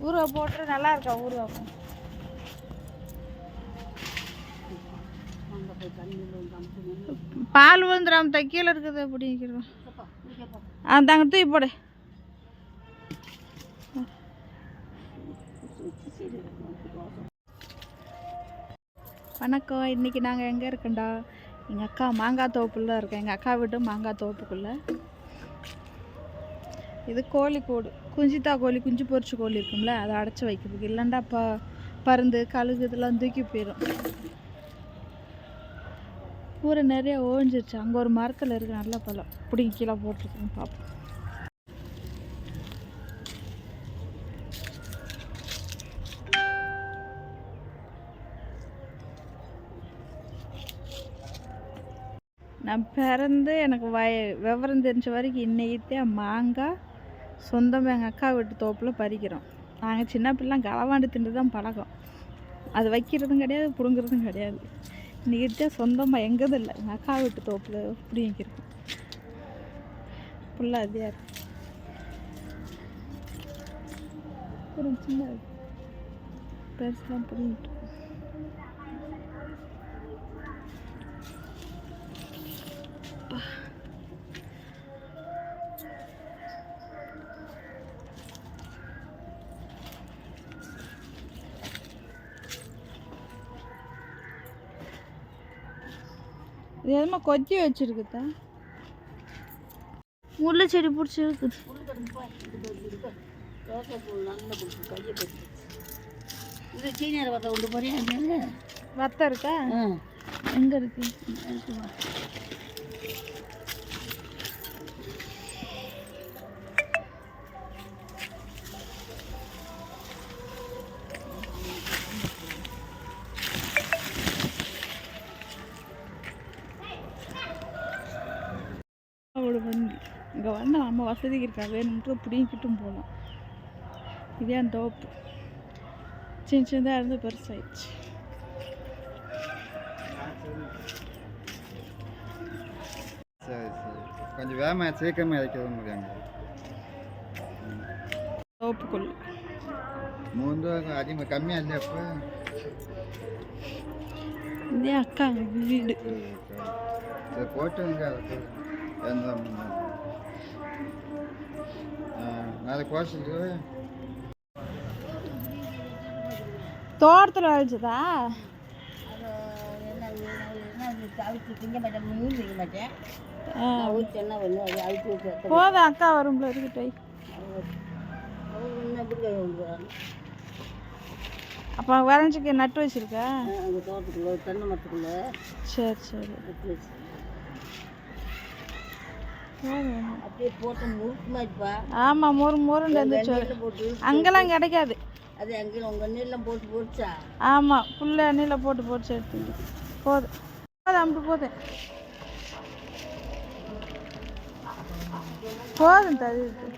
ஊறுகா போட்டு நல்லா இருக்கா ஊறுகா? பால் விழுந்துடாம கீழே இருக்குது அப்படிங்கிறோம். தாங்க தூக்கி போடு. வணக்கம். இன்றைக்கி நாங்கள் எங்கே இருக்கோண்டா, எங்கள் அக்கா மாங்காய் தோப்புல இருக்கோம். எங்கள் அக்கா வீட்டு மாங்காய் தோப்புக்குள்ளே. இது கோழி கூடு, குஞ்சித்தா கோழி, குஞ்சு பொரிச்சு கோழி இருக்கும்ல, அதை அடைச்சி வைக்கிறதுக்கு. இல்லைண்டா பருந்து கழுகு இதெல்லாம் தூக்கி போயிடும். ஊரை நிறைய ஓஞ்சிருச்சு. அங்கே ஒரு மரத்தில் இருக்குது நல்ல பழம், பிடிங்கி கீழே போட்டிருக்கேன். பார்ப்போம். நான் பிறந்து எனக்கு விவரம் தெரிஞ்ச வரைக்கும் இன்றைக்கித்தான் மாங்காய் சொந்தமாக எங்கள் அக்கா வீட்டு தோப்பில் பறிக்கிறோம். நாங்கள் சின்ன பிள்ளை களவாண்டு தின்று தான் பழக்கம். அது வைக்கிறதும் கிடையாது, பிடுங்கிறதும் கிடையாது. இன்றைக்கித்தான் சொந்தமாக எங்கேதும் இல்லை, எங்கள் அக்கா வீட்டு தோப்பில் பிடிங்கிருக்கோம். ஃபுல்லாக அதே இருக்கு. ஒரு சின்ன பெருசுலாம் பிடிங்கிட்டு இது எதுமா கொத்தி வச்சுருக்குதா? முள்ள செடி பிடிச்சி இருக்குது. இது சீனியர் வத்த கொண்டு போறியா? வத்த இருக்கா? எங்கே இருக்கு? இங்கே வந்து நம்ம வசதிக்கு இருக்கா, வேணும்ட்டு பிடிங்கிட்டும் போகலாம். இதே அந்த தோப்பு சின்ன சின்னதாக இருந்து பெருசாகிடுச்சு. சரி சரி, கொஞ்சம் வேகமாக சீக்கிரமாக இறக்கிறது முடியாங்க. தோப்புக்குள்ள மூன்று அதிகமாக கம்மியாக இல்லை. அப்போ இதே அக்கா வீடு போட்டுங்க. நாளைக்கு கோஷத்துக்கு தோட்டத்தில் அழிச்சதா? போதும், அக்கா வரும்ல இருக்கட்டை. அப்போ வரைஞ்சிக்க நட்டு வச்சிருக்கா? தோட்டத்துக்குள்ள தென்னை மரத்துக்குள்ள. சரி சரி. அப்படியே போட்டு முறுக்குமாப்பா. ஆமாம், முருண்டு இருந்துச்சு. அங்கெல்லாம் கிடைக்காது. அது அங்கே உங்கள் எண்ணெயெல்லாம் போட்டு பொரிச்சா? ஆமாம், ஃபுல்லாக எண்ணெயில் போட்டு பொரிச்சு எடுத்துட்டு போதும். அப்படி போதும் போதும் தருது.